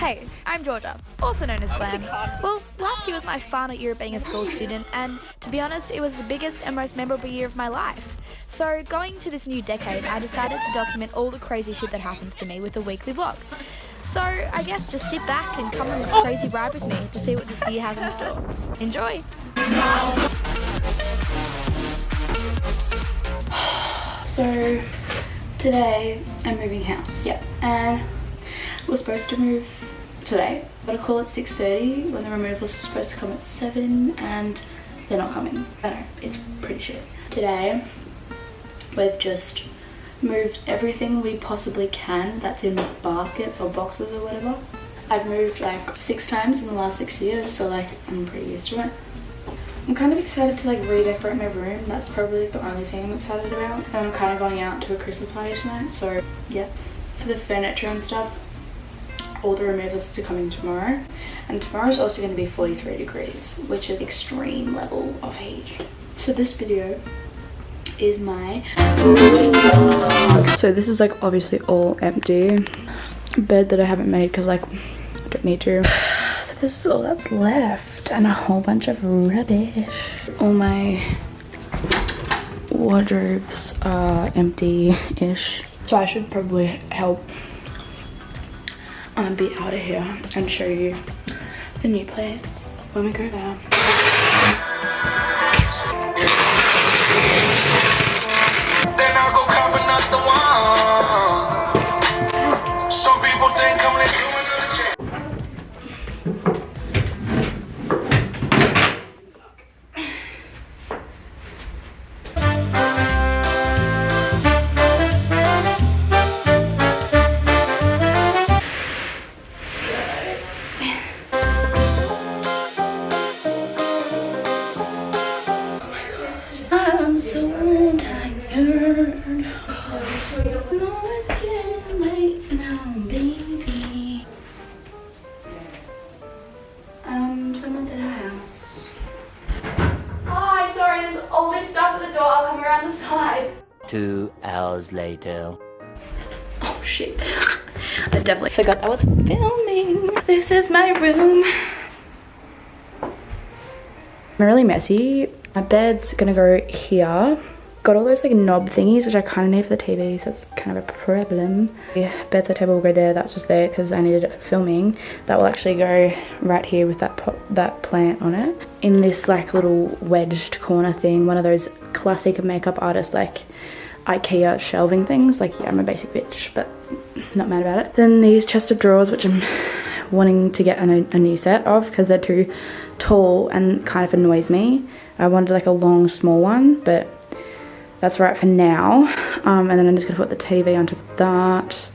Hey, I'm Georgia, also known as Glam. Well, last year was my final year of being a school student, and to be honest, it was the biggest and most memorable year of my life. So, going into this new decade, I decided to document all the crazy shit that happens to me with a weekly vlog. So, I guess just sit back and come on this crazy ride with me to see what this year has in store. Enjoy! So, today I'm moving house. Yep, and we're supposed to move today, but I call it 6:30 when the removals are supposed to come at 7 and they're not coming. I know, it's pretty shit. Today, we've just moved everything we possibly can that's in baskets or boxes or whatever. I've moved like 6 times in the last 6 years, so like I'm pretty used to it. I'm kind of excited to like redecorate my room. That's probably the only thing I'm excited about. And I'm kind of going out to a Christmas party tonight, so yeah. For the furniture and stuff, all the removals are coming tomorrow, and tomorrow's also going to be 43 degrees, which is extreme level of heat. So this video is my vlog. So this is like obviously all empty. Bed that I haven't made because like I don't need to. So this is all that's left, and a whole bunch of rubbish. All my wardrobes are empty-ish. So I should probably help be out of here and show you the new place when we go there. Then I'll go copping up the wall. Some people think I'm like doing another check. I'm so tired. No, it's getting late now, baby. Someone's at our house. Hi, sorry, there's all this stuff at the door. I'll come around the side. 2 hours later. Oh shit. I definitely forgot I was filming. This is my room. I'm really messy. My bed's gonna go here. Got all those like knob thingies, which I kind of need for the TV, so that's kind of a problem. The bedside table will go there. That's just there because I needed it for filming. That will actually go right here with that plant on it. In this like little wedged corner thing, one of those classic makeup artist like IKEA shelving things. Like, yeah, I'm a basic bitch, but not mad about it. Then these chest of drawers, which I'm wanting to get a new set of because they're too tall and kind of annoys me. I wanted like a long small one, but that's right for now. And then I'm just gonna put the TV on top of that,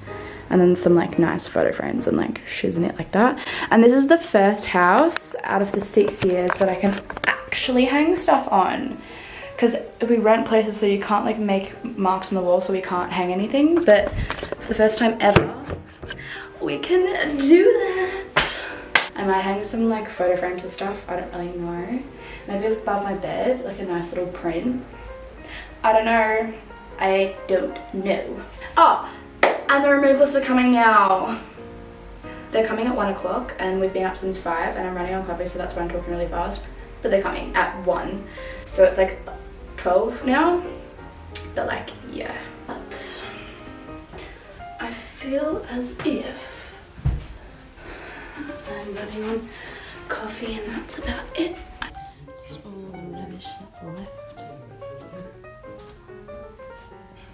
and then some like nice photo frames and like shiz in it like that. And this is the first house out of the 6 years that I can actually hang stuff on, because we rent places so you can't like make marks on the wall, so we can't hang anything. But for the first time ever, we can do that. I might hang some like photo frames and stuff, I don't really know. Maybe above my bed, like a nice little print. I don't know. I don't know. Oh, and the removals are coming now. They're coming at 1 o'clock and we've been up since 5 and I'm running on coffee, so that's why I'm talking really fast. But they're coming at 1. So it's like 12 now. But like, yeah. But I feel as if I'm running on coffee and that's about it. That's all the rubbish that's left.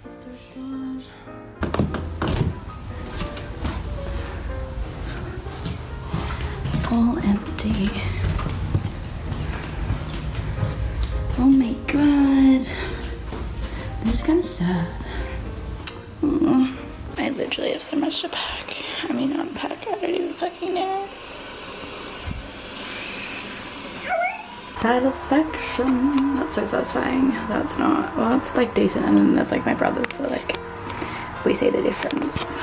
It's so sad. All empty. Oh my god. This is kind of sad. I literally have so much to pack. I mean, unpack. I don't even fucking know. Satisfaction. That's so satisfying. That's not. Well, it's like decent, and then there's like my brothers, so like we see the difference.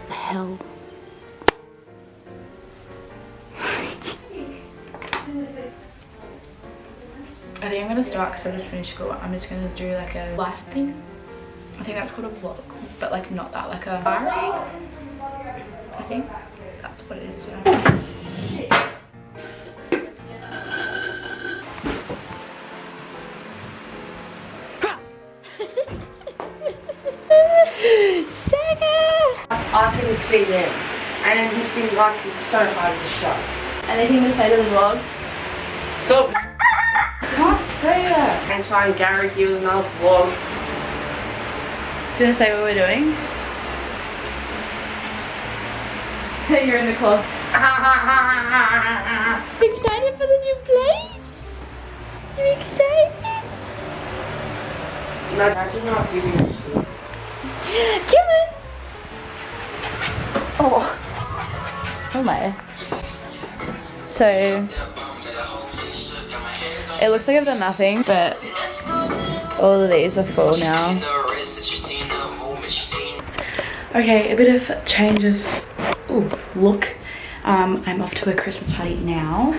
Hell. I think I'm gonna start because I just finished school. I'm just gonna do like a life thing. I think that's called a vlog, but like not that, like a diary. I think that's what it is, yeah. I can see them, and this thing like is so hard to show. Anything to say to the vlog? So can't say that. And so I'm Gary, he was another vlog. Gonna say what we're doing? You're in the club. Excited for the new place? You excited? No, I just not giving a shit. Come on. Oh my. So it looks like I've done nothing, but all of these are full now. Okay, a bit of change of look. I'm off to a Christmas party now.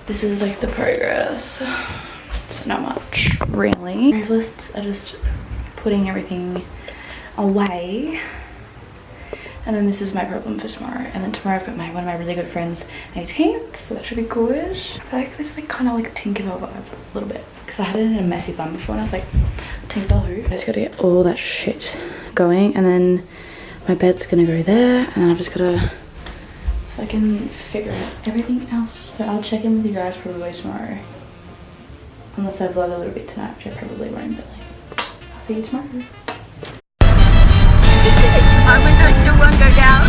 This is like the progress. So not much really. Lists are just putting everything away. And then this is my problem for tomorrow. And then tomorrow I've got one of my really good friends 18th, so that should be good. I feel like this is like kind of like a Tinkerbell vibe a little bit. Because I had it in a messy bun before and I was like, Tinkerbell who? I just gotta get all that shit going. And then my bed's gonna go there. And then I've just gotta fucking figure out everything else. So I'll check in with you guys probably tomorrow. Unless I vlog a little bit tonight, which I probably won't, but like, I'll see you tomorrow. Our window still won't go down.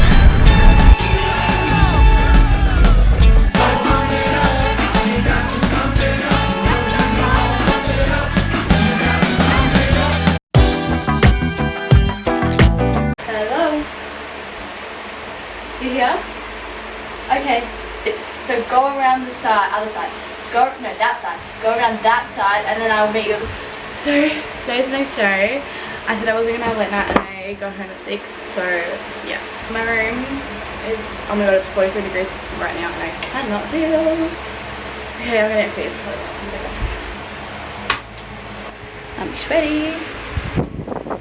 Hello? You here? Okay, so go around the side, other side. That side. Go around that side and then I'll meet you. So, today's the next day. I said I wasn't gonna have late night and I got home at 6, so yeah. My room is, oh my god, it's 43 degrees right now and I cannot deal. Okay, I'm gonna get these. I'm sweaty.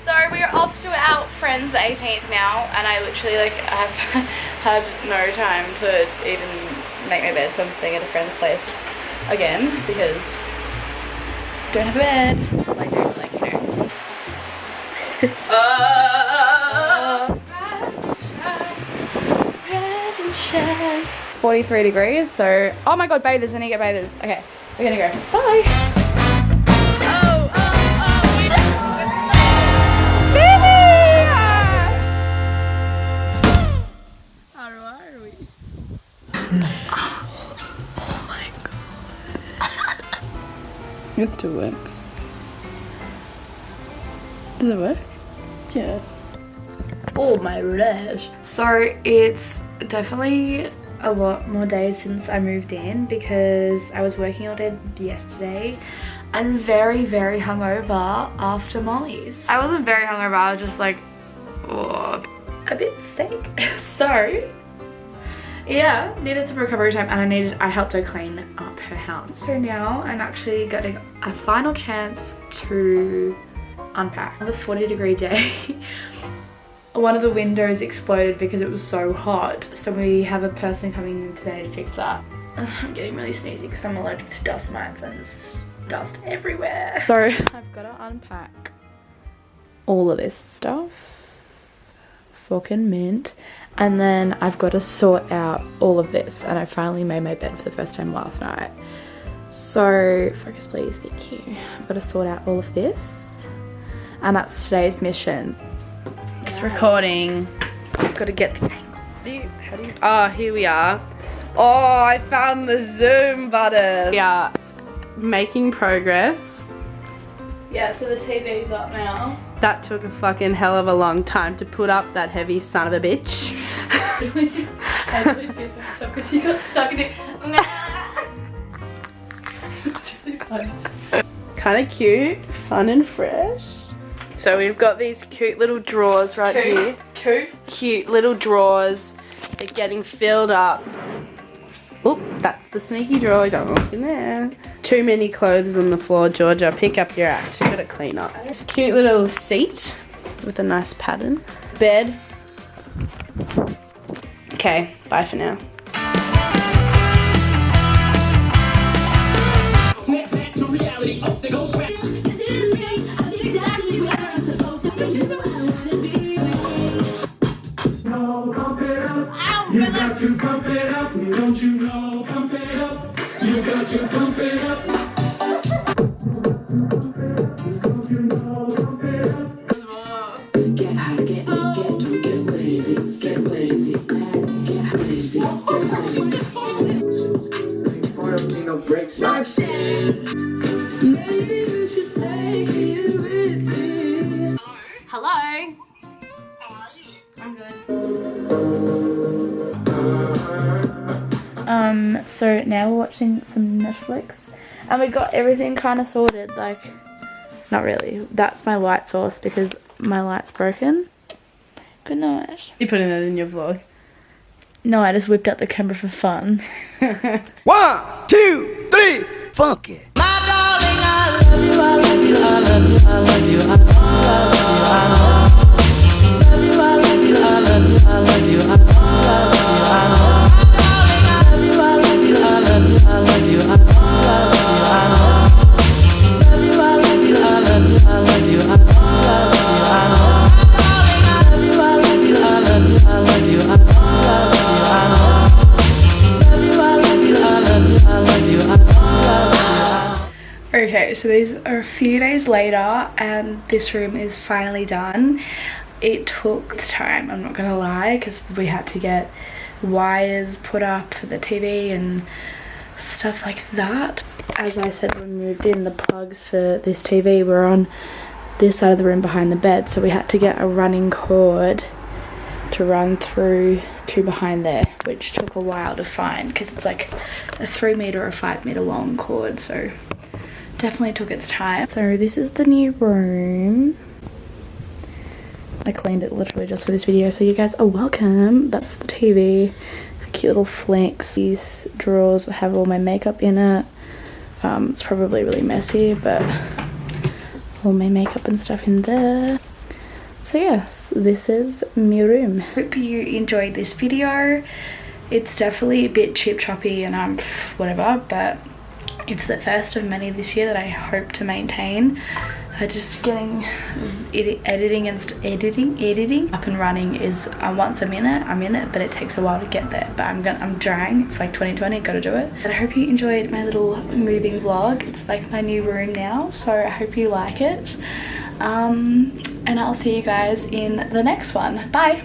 So we're off to our friend's 18th now and I literally like have had no time to even make my bed, so I'm staying at a friend's place again because I don't have a bed. Like, you know. 43 degrees, so oh my god, bathers, I need to get bathers. Okay, we're gonna go. Bye. How are we? It still works. Does it work? Yeah. Oh my gosh. So it's definitely a lot more days since I moved in because I was working all day yesterday and very hungover after Molly's. I wasn't very hungover, I was just like, oh, a bit sick. So yeah, needed some recovery time and I helped her clean up her house. So now I'm actually getting a final chance to unpack. Another 40-degree day. One of the windows exploded because it was so hot, so we have a person coming in today to fix that. I'm getting really sneezy because I'm allergic to dust mites and there's dust everywhere. So I've got to unpack all of this stuff. Fucking mint. And then I've got to sort out all of this, and I finally made my bed for the first time last night. So focus please, thank you. I've got to sort out all of this, and that's today's mission. It's recording. I've got to get the angles. Oh, here we are. Oh, I found the zoom button. We are making progress. Yeah, so the TV's up now. That took a fucking hell of a long time to put up, that heavy son of a bitch. I really pissed myself because you got stuck in it. It's really funny. Kind of cute, fun and fresh. So we've got these cute little drawers right here. Cute little drawers. They're getting filled up. Oop. That's the sneaky drawer, don't look in there. Too many clothes on the floor, Georgia. Pick up your act. You've got to clean up. It's a cute little seat with a nice pattern. Bed. Okay, bye for now. You got to pump it up, don't you know? Pump it up. You got to pump it up. Get high, get drunk, get wavy, get wavy, get crazy, get crazy. No breaks. Maybe you should say everything. Hello. So now we're watching some Netflix and we got everything kind of sorted, like, not really. That's my light source because my light's broken. Good night. You putting that in your vlog? No, I just whipped out the camera for fun. 1, 2, 3, funk it. Okay, so these are a few days later and this room is finally done. It took time, I'm not gonna lie, because we had to get wires put up for the TV and stuff like that. As I said, we moved in the plugs for this TV were on this side of the room behind the bed, so we had to get a running cord to run through to behind there, which took a while to find because it's like a 3 meter or 5 meter long cord, so definitely took its time. So this is the new room. I cleaned it literally just for this video, so you guys are welcome. That's the TV, cute little flex. These drawers have all my makeup in it. It's probably really messy, but all my makeup and stuff in there. So yes, this is my room. Hope you enjoyed this video. It's definitely a bit chip choppy and whatever, but it's the first of many this year that I hope to maintain. Just getting editing up and running is once I'm in it, but it takes a while to get there. But I'm trying. It's like 2020, gotta do it. But I hope you enjoyed my little moving vlog. It's like my new room now, so I hope you like it. And I'll see you guys in the next one. Bye.